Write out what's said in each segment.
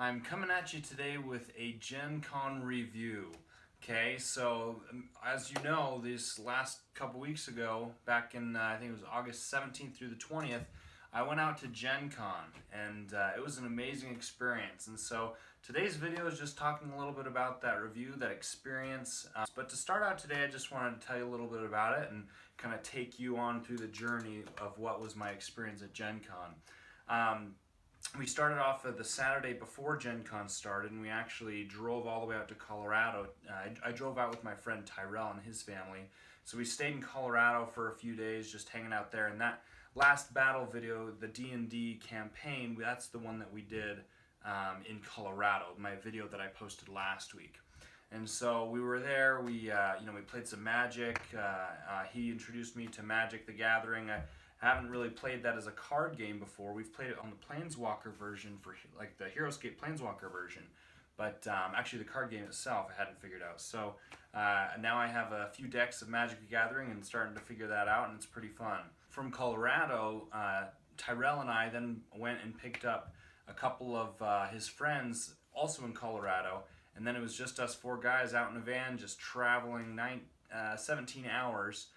I'm coming at you today with a GenCon review. Okay, so as you know, this last couple weeks ago, back in I think it was August 17th through the 20th, I went out to GenCon, and it was an amazing experience. And so today's video is just talking a little bit about that review, that experience. But to start out today, I just wanted to tell you a little bit about it and kind of take you on through the journey of what was my experience at GenCon. We started off the Saturday before Gen Con started, and we actually drove all the way out to Colorado. I drove out with my friend Tyrell and his family. So we stayed in Colorado for a few days, just hanging out there. And that last battle video, the D&D campaign, that's the one that we did in Colorado, my video that I posted last week. And so we were there, we played some Magic. He introduced me to Magic the Gathering. I haven't really played that as a card game before. We've played it on the Planeswalker version, for like the Heroscape Planeswalker version. But actually the card game itself I hadn't figured out. So now I have a few decks of Magic the Gathering and starting to figure that out, and it's pretty fun. From Colorado, Tyrell and I then went and picked up a couple of his friends also in Colorado, and then it was just us four guys out in a van just traveling 17 hours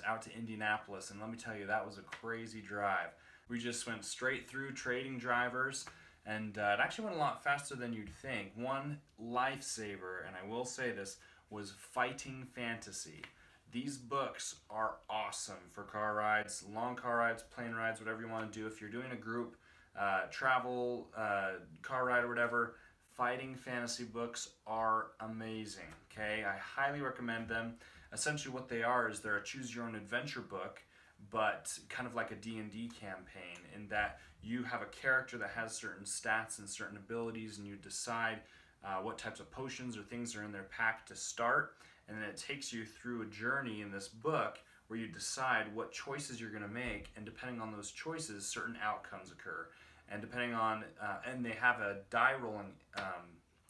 out to Indianapolis. And let me tell you, that was a crazy drive. We just went straight through trading drivers, and it actually went a lot faster than you'd think. One lifesaver, and I will say this, was Fighting Fantasy. These books are awesome for car rides, long car rides, plane rides, whatever you want to do. If you're doing a group travel, car ride or whatever, Fighting Fantasy books are amazing, okay? I highly recommend them. Essentially what they are is they're a choose-your-own-adventure book, but kind of like a D&D campaign, in that you have a character that has certain stats and certain abilities, and you decide what types of potions or things are in their pack to start, and then it takes you through a journey in this book where you decide what choices you're going to make, and depending on those choices, certain outcomes occur. And depending on, and they have a die rolling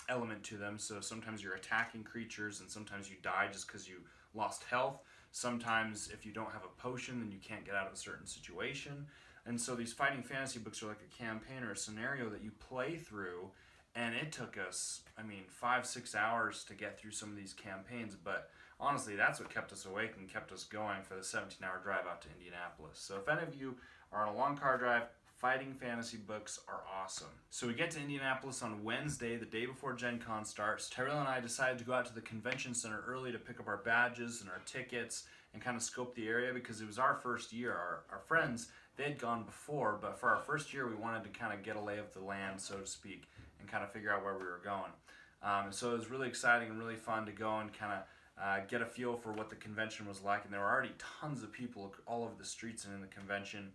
element to them, so sometimes you're attacking creatures and sometimes you die just because you lost health. Sometimes if you don't have a potion, then you can't get out of a certain situation. And so these Fighting Fantasy books are like a campaign or a scenario that you play through, and it took us, 5-6 hours to get through some of these campaigns, but honestly, that's what kept us awake and kept us going for the 17-hour drive out to Indianapolis. So if any of you are on a long car drive, Fighting Fantasy books are awesome. So we get to Indianapolis on Wednesday, the day before Gen Con starts. Tyrell and I decided to go out to the convention center early to pick up our badges and our tickets and kind of scope the area, because it was our first year. Our friends, they had gone before, but for our first year we wanted to kind of get a lay of the land, so to speak, and kind of figure out where we were going. So it was really exciting and really fun to go and kind of get a feel for what the convention was like. And there were already tons of people all over the streets and in the convention.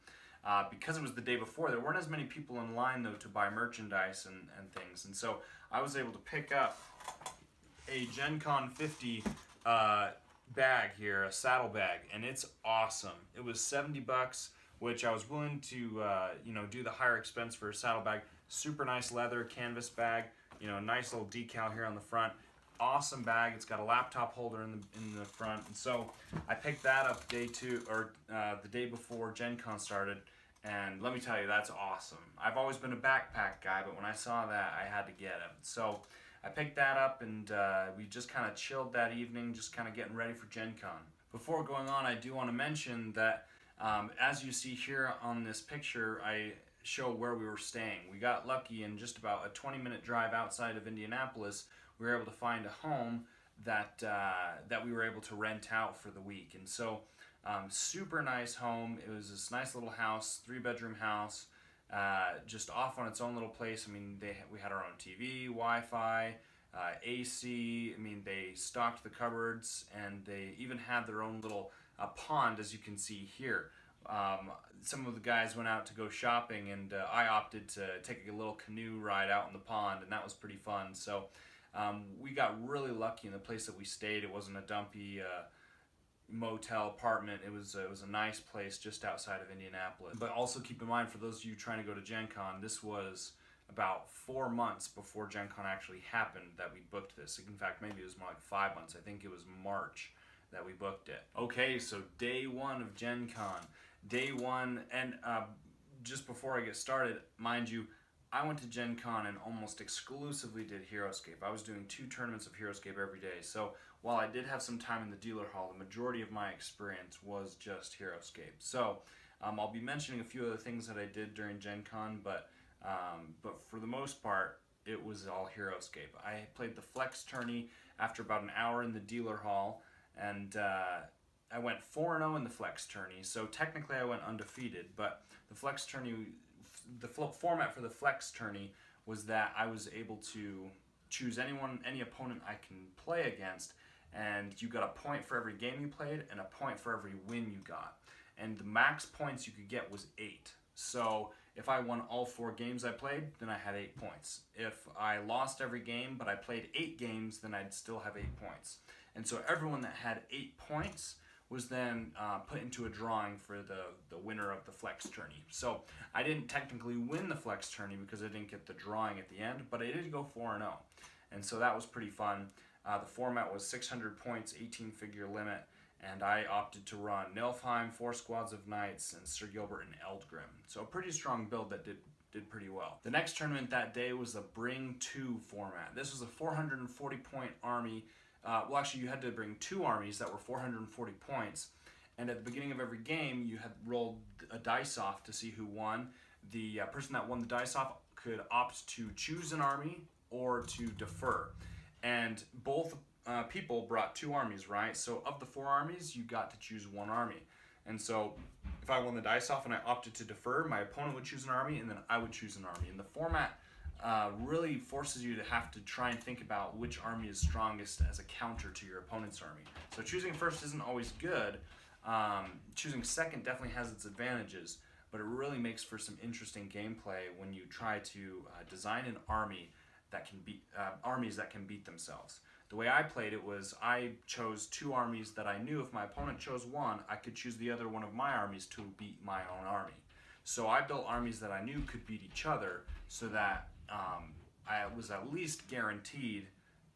Because it was the day before, there weren't as many people in line, though, to buy merchandise and things. And so I was able to pick up a Gen Con 50 bag here, a saddle bag, and it's awesome. It was $70, which I was willing to do the higher expense for a saddle bag. Super nice leather canvas bag, nice little decal here on the front. Awesome bag. It's got a laptop holder in the front, and so I picked that up the day before Gen Con started, and let me tell you, that's awesome. I've always been a backpack guy, but when I saw that, I had to get it. So I picked that up, and we just kind of chilled that evening, just kind of getting ready for Gen Con. Before going on, I do want to mention that as you see here on this picture, I show where we were staying. We got lucky, in just about a 20-minute drive outside of Indianapolis, we were able to find a home that we were able to rent out for the week. And so super nice home. It was this nice little house, 3-bedroom house, just off on its own little place. We had our own TV, Wi-Fi, AC. They stocked the cupboards, and they even had their own little pond, as you can see here. Some of the guys went out to go shopping, and I opted to take a little canoe ride out in the pond, and that was pretty fun. So we got really lucky in the place that we stayed. It wasn't a dumpy motel apartment. It was a nice place just outside of Indianapolis. But also keep in mind, for those of you trying to go to Gen Con, this was about 4 months before Gen Con actually happened that we booked this. In fact, maybe it was more like 5 months. I think it was March that we booked it. Okay, so day one of Gen Con. Day one, and just before I get started, mind you, I went to Gen Con and almost exclusively did Heroscape. I was doing 2 tournaments of Heroscape every day. So while I did have some time in the dealer hall, the majority of my experience was just Heroscape. So I'll be mentioning a few other things that I did during Gen Con, but for the most part, it was all Heroscape. I played the Flex Tourney after about an hour in the dealer hall, and I went 4-0 in the Flex Tourney. So technically I went undefeated, but the Flex Tourney, the format for the Flex Tourney was that I was able to choose any opponent I can play against, and you got a point for every game you played and a point for every win you got. And the max points you could get was 8. So if I won all 4 games I played, then I had 8 points. If I lost every game but I played 8 games, then I'd still have 8 points. And so everyone that had 8 points was then put into a drawing for the winner of the Flex Tourney. So I didn't technically win the Flex Tourney because I didn't get the drawing at the end, but I did go 4-0. And so that was pretty fun. The format was 600 points, 18-figure limit, and I opted to run Nilfheim, 4 squads of knights, and Sir Gilbert and Eldgrim. So a pretty strong build that did pretty well. The next tournament that day was the Bring 2 format. This was a 440-point army. Well, actually, you had to bring 2 armies that were 440 points, and at the beginning of every game, you had rolled a dice off to see who won. The person that won the dice off could opt to choose an army or to defer, and both people brought 2 armies, right? So of the 4 armies, you got to choose 1 army. And so if I won the dice off and I opted to defer, my opponent would choose an army, and then I would choose an army. And the format really forces you to have to try and think about which army is strongest as a counter to your opponent's army. So choosing first isn't always good. Choosing second definitely has its advantages, but it really makes for some interesting gameplay when you try to design an army that can beat armies that can beat themselves. The way I played it was I chose 2 armies that I knew if my opponent chose one, I could choose the other one of my armies to beat my own army. So I built armies that I knew could beat each other, so that I was at least guaranteed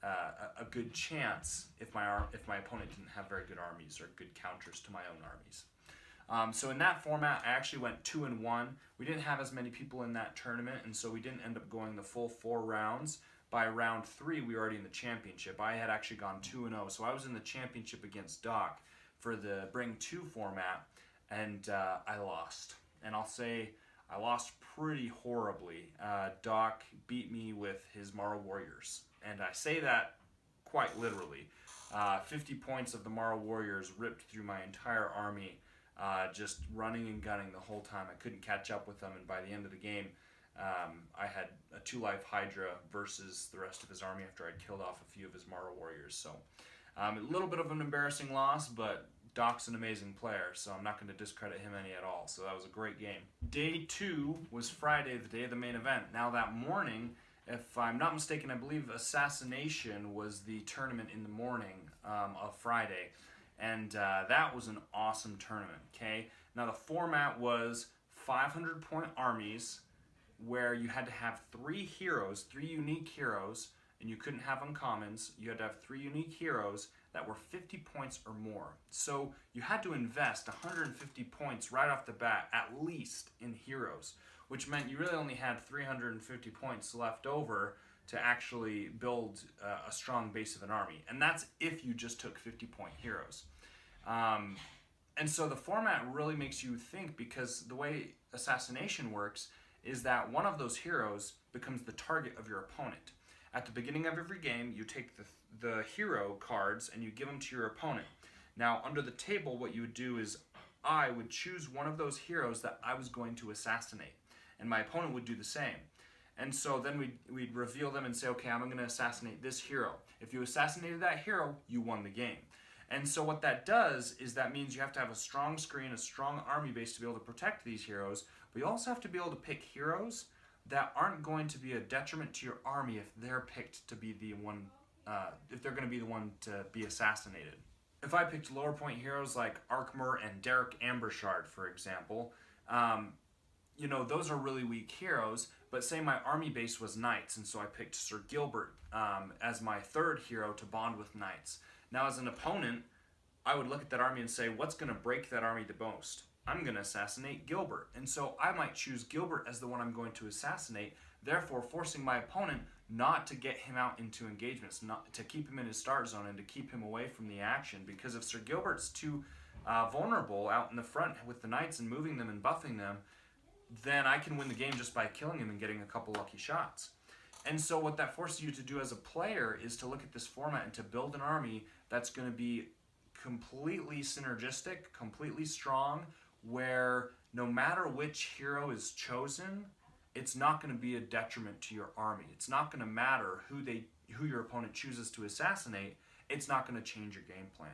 a good chance if my opponent didn't have very good armies or good counters to my own armies. So in that format, I actually went 2-1. We didn't have as many people in that tournament, and so we didn't end up going the full 4 rounds. By round 3, we were already in the championship. I had actually gone 2-0, so I was in the championship against Doc for the Bring 2 format, and I lost. And I'll say I lost pretty horribly. Doc beat me with his Morrow Warriors, and I say that quite literally. 50 points of the Morrow Warriors ripped through my entire army, just running and gunning the whole time. I couldn't catch up with them, and by the end of the game, I had a 2-life Hydra versus the rest of his army after I'd killed off a few of his Morrow Warriors. So a little bit of an embarrassing loss, but Doc's an amazing player, so I'm not going to discredit him any at all. So that was a great game. Day 2 was Friday, the day of the main event. Now that morning, if I'm not mistaken, I believe Assassination was the tournament in the morning of Friday, and that was an awesome tournament. Okay, now the format was 500-point armies, where you had to have 3 heroes, 3 unique heroes, and you couldn't have uncommons. You had to have 3 unique heroes that were 50 points or more. So you had to invest 150 points right off the bat, at least, in heroes, which meant you really only had 350 points left over to actually build a strong base of an army. And that's if you just took 50-point heroes. And so the format really makes you think, because the way Assassination works is that one of those heroes becomes the target of your opponent. At the beginning of every game, you take the hero cards and you give them to your opponent. Now, under the table, what you would do is I would choose one of those heroes that I was going to assassinate, and my opponent would do the same. And so then we'd reveal them and say, okay, I'm going to assassinate this hero. If you assassinated that hero, you won the game. And so what that does is that means you have to have a strong screen, a strong army base to be able to protect these heroes, but you also have to be able to pick heroes that aren't going to be a detriment to your army if they're picked to be the one, if they're going to be the one to be assassinated. If I picked lower point heroes like Arkmur and Derek Ambershard, for example, you know, those are really weak heroes, but say my army base was knights, and so I picked Sir Gilbert as my 3rd hero to bond with knights. Now, as an opponent, I would look at that army and say, what's going to break that army the most? I'm going to assassinate Gilbert. And so I might choose Gilbert as the one I'm going to assassinate therefore forcing my opponent not to get him out into engagements, not to keep him in his start zone and to keep him away from the action. Because if Sir Gilbert's too vulnerable out in the front with the knights and moving them and buffing them, then I can win the game just by killing him and getting a couple lucky shots. And so what that forces you to do as a player is to look at this format and to build an army that's going to be completely synergistic, completely strong, where no matter which hero is chosen, it's not going to be a detriment to your army. It's not going to matter who your opponent chooses to assassinate. It's not going to change your game plan.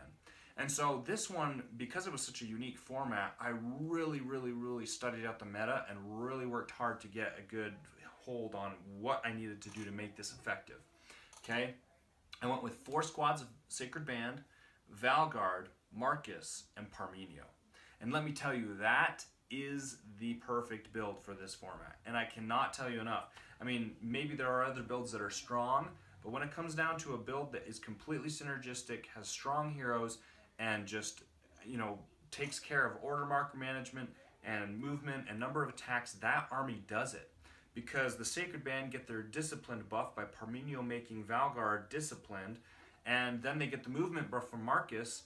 And so this one, because it was such a unique format, I really studied out the meta and really worked hard to get a good hold on what I needed to do to make this effective. Okay, I went with 4 squads of Sacred Band, Valgard, Marcus, and Parmenio. And let me tell you, that is the perfect build for this format. And I cannot tell you enough. I mean, maybe there are other builds that are strong, but when it comes down to a build that is completely synergistic, has strong heroes, and just, you know, takes care of order marker management and movement and number of attacks, that army does it. Because the Sacred Band get their disciplined buff by Parmenio making Valgard disciplined, and then they get the movement buff from Marcus.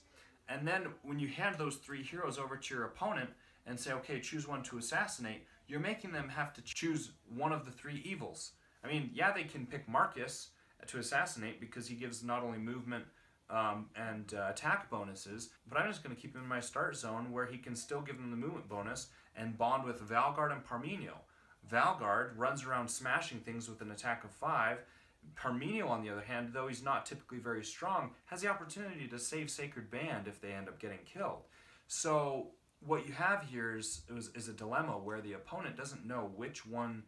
And then when you hand those 3 heroes over to your opponent and say, okay, choose one to assassinate, you're making them have to choose one of the 3 evils. I mean, yeah, they can pick Marcus to assassinate because he gives not only movement and attack bonuses, but I'm just going to keep him in my start zone where he can still give them the movement bonus and bond with Valgard and Parmenio. Valgard runs around smashing things with an attack of 5. Parmenio, on the other hand, though he's not typically very strong, has the opportunity to save Sacred Band if they end up getting killed. So what you have here is a dilemma where the opponent doesn't know which one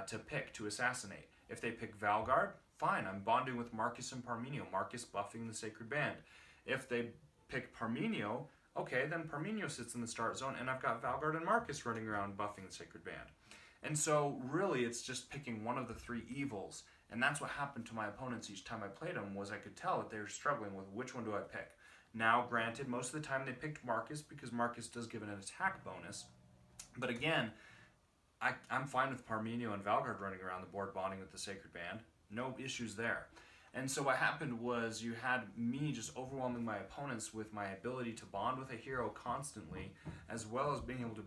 to pick to assassinate. If they pick Valgard, fine, I'm bonding with Marcus and Parmenio, Marcus buffing the Sacred Band. If they pick Parmenio, okay, then Parmenio sits in the start zone and I've got Valgard and Marcus running around buffing the Sacred Band. And so really it's just picking one of the 3 evils. And that's what happened to my opponents each time I played them, was I could tell that they were struggling with which one do I pick. Now, granted, most of the time they picked Marcus because Marcus does give an attack bonus. But again, I'm fine with Parmenio and Valgard running around the board bonding with the Sacred Band. No issues there. And so what happened was you had me just overwhelming my opponents with my ability to bond with a hero constantly, as well as being able to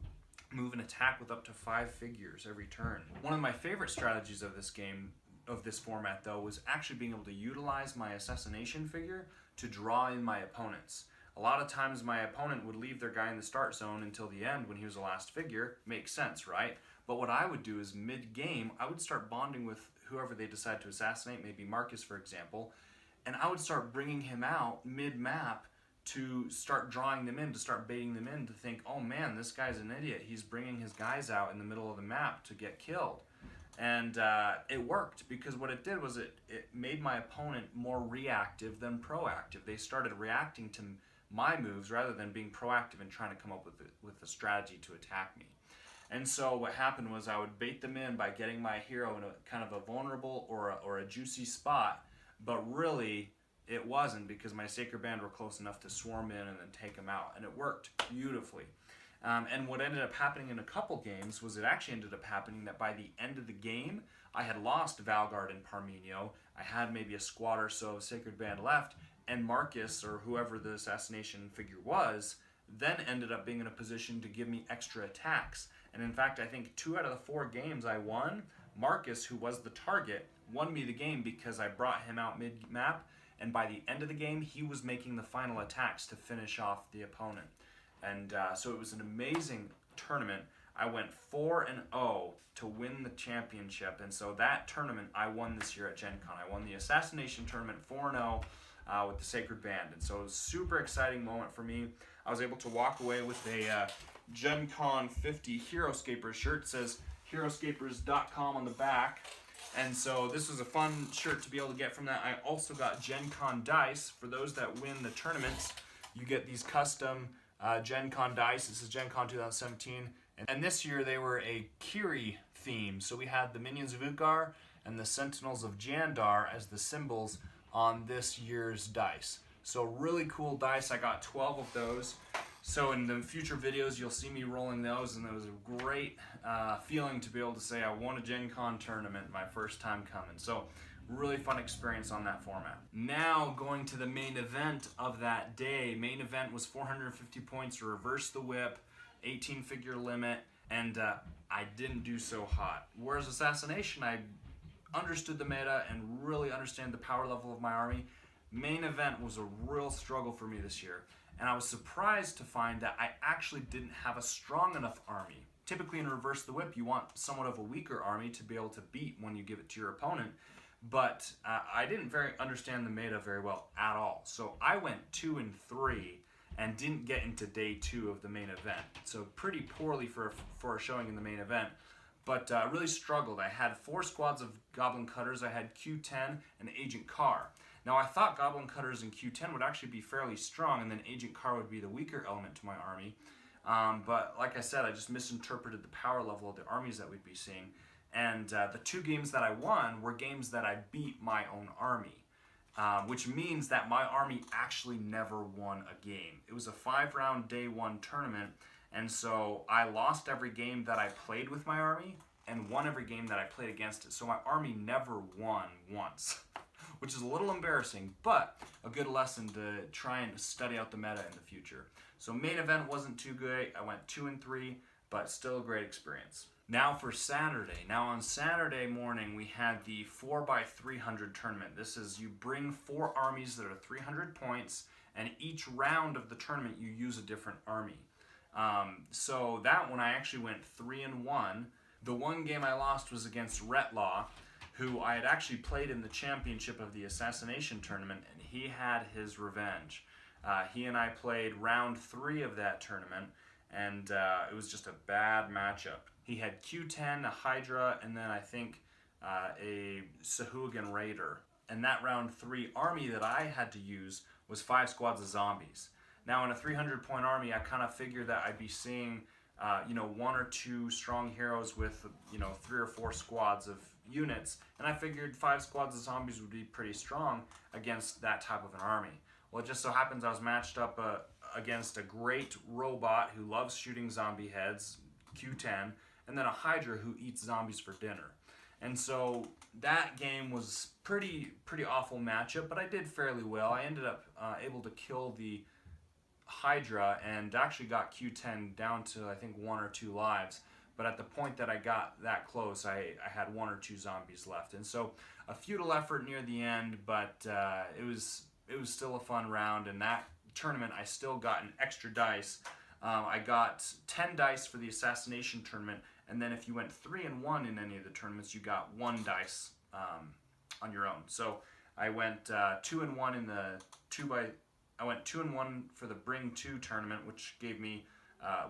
move an attack with up to 5 figures every turn. One of my favorite strategies of this game, of this format though, was actually being able to utilize my assassination figure to draw in my opponents. A lot of times my opponent would leave their guy in the start zone until the end when he was the last figure. Makes sense, right? But what I would do is mid-game, I would start bonding with whoever they decide to assassinate, maybe Marcus for example, and I would start bringing him out mid-map to start drawing them in, to start baiting them in, to think, oh man, this guy's an idiot. He's bringing his guys out in the middle of the map to get killed. And it worked, because what it did was it made my opponent more reactive than proactive. They started reacting to my moves rather than being proactive and trying to come up with a strategy to attack me. And so what happened was I would bait them in by getting my hero in a kind of a vulnerable or a juicy spot, but really it wasn't, because my Sacred Band were close enough to swarm in and then take them out, and it worked beautifully. And what ended up happening in a couple games was it actually ended up happening that by the end of the game, I had lost Valgard and Parmenio. I had maybe a squad or so of Sacred Band left, and Marcus, or whoever the assassination figure was, then ended up being in a position to give me extra attacks. And in fact, I think 2 out of the 4 games I won, Marcus, who was the target, won me the game because I brought him out mid-map, and by the end of the game, he was making the final attacks to finish off the opponent. And so it was an amazing tournament. I went 4-0 to win the championship, and so that tournament I won this year at GenCon. I won the assassination tournament 4-0 with the Sacred Band, and so it was a super exciting moment for me. I was able to walk away with a GenCon 50 Heroscapers shirt. It says heroscapers.com on the back. And so this was a fun shirt to be able to get from that. I also got GenCon dice. For those that win the tournaments, you get these custom GenCon dice. This is GenCon 2017. And this year they were a Kiri theme. So we had the Minions of Ugar and the Sentinels of Jandar as the symbols on this year's dice. So really cool dice. I got 12 of those. So in the future videos, you'll see me rolling those, and it was a great feeling to be able to say I won a Gen Con tournament my first time coming. So really fun experience on that format. Now going to the main event of that day. Main event was 450 points to reverse the whip, 18-figure limit, and I didn't do so hot. Whereas Assassination, I understood the meta and really understand the power level of my army. Main event was a real struggle for me this year, and I was surprised to find that I actually didn't have a strong enough army. Typically in Reverse the Whip, you want somewhat of a weaker army to be able to beat when you give it to your opponent, but I didn't understand the meta very well at all. So I went 2 and 3 and didn't get into day 2 of the main event. So pretty poorly for a showing in the main event, but really struggled. I had 4 squads of Goblin Cutters. I had Q10 and Agent Carr. Now I thought Goblin Cutters and Q10 would actually be fairly strong, and then Agent Carr would be the weaker element to my army. But like I said, I just misinterpreted the power level of the armies that we'd be seeing. And the 2 games that I won were games that I beat my own army, which means that my army actually never won a game. It was a 5-round day 1 tournament, and so I lost every game that I played with my army and won every game that I played against it. So my army never won once, which is a little embarrassing, but a good lesson to try and study out the meta in the future. So main event wasn't too good. I went 2 and 3, but still a great experience. Now for Saturday. Now on Saturday morning, we had the 4x300 tournament. This is, you bring 4 armies that are 300 points, and each round of the tournament you use a different army. So that one I actually went 3 and 1. The one game I lost was against Retlaw, who I had actually played in the championship of the Assassination tournament, and he had his revenge. He and I played round 3 of that tournament, and it was just a bad matchup. He had Q10, a Hydra, and then I think a Sahuagin Raider. And that round 3 army that I had to use was 5 squads of zombies. Now in a 300-point army, I kind of figured that I'd be seeing 1 or 2 strong heroes with 3 or 4 squads of units, and I figured 5 squads of zombies would be pretty strong against that type of an army. Well, it just so happens I was matched up against a great robot who loves shooting zombie heads, Q10, and then a Hydra who eats zombies for dinner. And so that game was pretty awful matchup, but I did fairly well. I ended up able to kill the Hydra and actually got Q10 down to I think 1 or 2 lives. But at the point that I got that close, I had 1 or 2 zombies left. And so a futile effort near the end, but it was still a fun round. And that tournament, I still got an extra dice. I got 10 dice for the Assassination tournament, and then if you went 3 and 1 in any of the tournaments, you got 1 dice on your own. So I went 2 and 1 in the I went 2 and 1 for the Bring 2 tournament, which gave me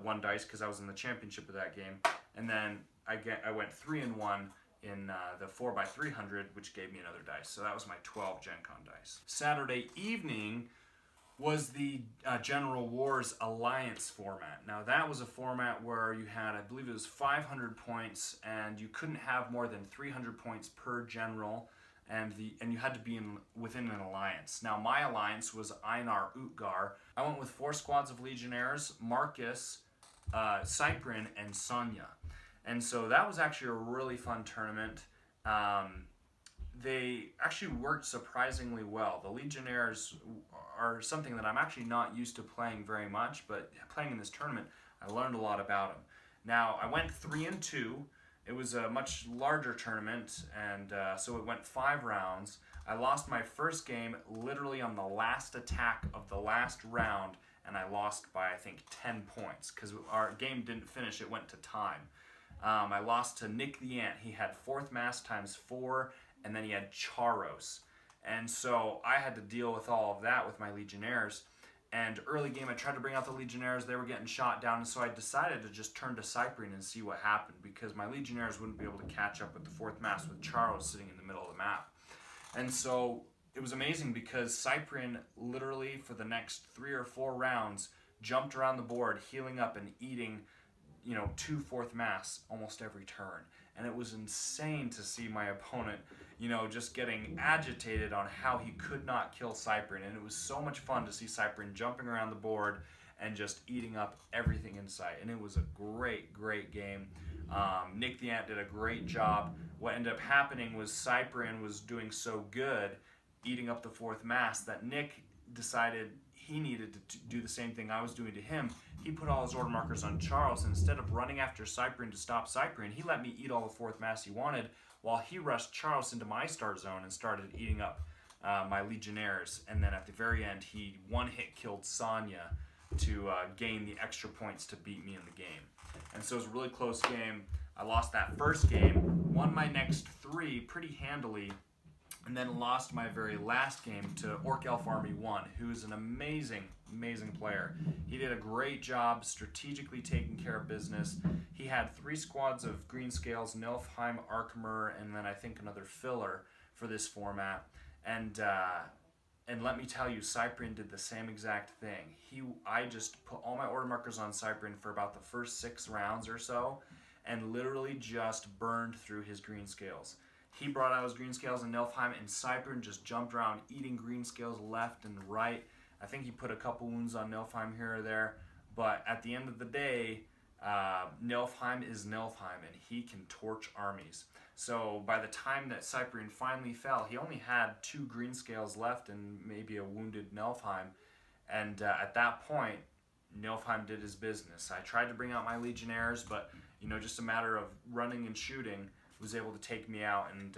1 dice because I was in the championship of that game, and then I went 3 and 1 in the 4x300, which gave me another dice. So that was my 12 Gen Con dice. Saturday evening was the General Wars Alliance format. Now that was a format where you had, I believe it was 500 points, and you couldn't have more than 300 points per general, and you had to be within an alliance. Now my alliance was Einar Utgar. I went with 4 squads of Legionnaires, Marcus, Cyprian, and Sonya. And so that was actually a really fun tournament. They actually worked surprisingly well. The Legionnaires are something that I'm actually not used to playing very much, but playing in this tournament, I learned a lot about them. Now, I went 3 and 2. It was a much larger tournament, and so it went 5 rounds. I lost my first game literally on the last attack of the last round, and I lost by, I think, 10 points, because our game didn't finish, it went to time. I lost to Nick the Ant. He had 4th Mass times 4, and then he had Charos. And so I had to deal with all of that with my Legionnaires. And early game, I tried to bring out the Legionnaires. They were getting shot down, and so I decided to just turn to Cyprian and see what happened, because my Legionnaires wouldn't be able to catch up with the 4th Mass with Charos sitting in the middle of the map. And so it was amazing, because Cyprian literally for the next 3 or 4 rounds jumped around the board, healing up and eating 2 4th Mass almost every turn. And it was insane to see my opponent, just getting agitated on how he could not kill Cyprian. And it was so much fun to see Cyprian jumping around the board and just eating up everything in sight. And it was a great game. Nick the Ant did a great job. What ended up happening was Cyprian was doing so good, eating up the fourth mast, that Nick decided he needed to do the same thing I was doing to him. He put all his order markers on Charles, and instead of running after Cyprian to stop Cyprian, he let me eat all the fourth mast he wanted, while he rushed Charles into my start zone and started eating up my Legionnaires. And then at the very end, he one-hit killed Sonya to gain the extra points to beat me in the game. And so it was a really close game. I lost that first game, won my next 3 pretty handily, and then lost my very last game to Orc Elf Army 1, who is an amazing player. He did a great job strategically taking care of business. He had 3 squads of Green Scales, Nilfheim, Archimer, and then I think another filler for this format. And let me tell you, Cyprian did the same exact thing. I just put all my order markers on Cyprian for about the first 6 rounds or so, and literally just burned through his Green Scales. He brought out his Green Scales in Nilfheim, and Cyprian just jumped around eating Green Scales left and right. I think he put a couple wounds on Nilfheim here or there, but at the end of the day, Nilfheim is Nilfheim, and he can torch armies. So by the time that Cyprian finally fell, he only had 2 Green Scales left and maybe a wounded Nilfheim, and at that point, Nilfheim did his business. I tried to bring out my Legionnaires, but just a matter of running and shooting, was able to take me out and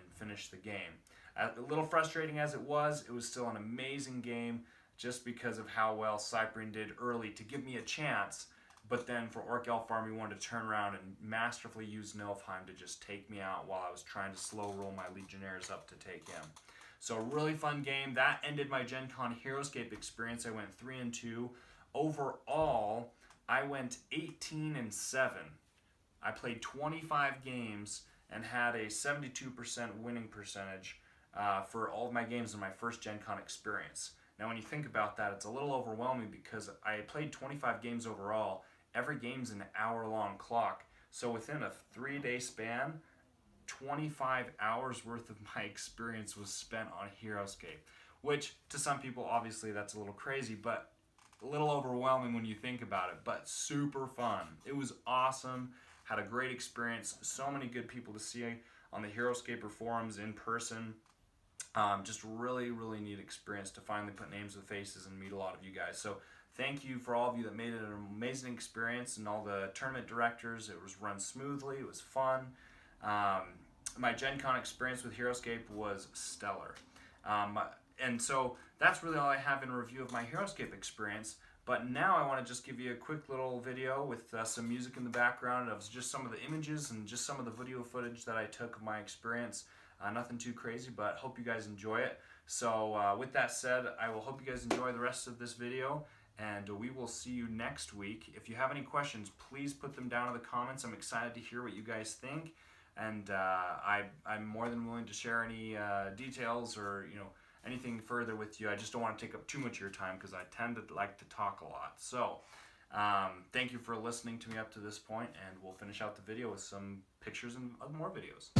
finish the game. A little frustrating as it was still an amazing game just because of how well Cyprian did early to give me a chance, but then for Orc Elf Army 1 to turn around and masterfully use Nilfheim to just take me out while I was trying to slow roll my Legionnaires up to take him. So a really fun game. That ended my GenCon Heroscape experience. I went 3-2. Overall, I went 18-7. I played 25 games and had a 72% winning percentage for all of my games in my first GenCon experience. Now when you think about that, it's a little overwhelming because I played 25 games overall. Every game's an hour-long clock. So within a 3-day span, 25 hours worth of my experience was spent on Heroscape, which to some people, obviously, that's a little crazy, but a little overwhelming when you think about it, but super fun. It was awesome. Had a great experience. So many good people to see on the Heroscaper forums in person. Just really neat experience to finally put names with faces and meet a lot of you guys. So thank you for all of you that made it an amazing experience, and all the tournament directors. It was run smoothly. It was fun. My GenCon experience with Heroscape was stellar. And so that's really all I have in review of my Heroscape experience. But now I want to just give you a quick little video with some music in the background of just some of the images and just some of the video footage that I took of my experience. Nothing too crazy, but hope you guys enjoy it. So with that said, I will hope you guys enjoy the rest of this video, and we will see you next week. If you have any questions, please put them down in the comments. I'm excited to hear what you guys think, and I'm more than willing to share any details or anything further with you. I just don't want to take up too much of your time because I tend to like to talk a lot. So thank you for listening to me up to this point, and we'll finish out the video with some pictures and more videos.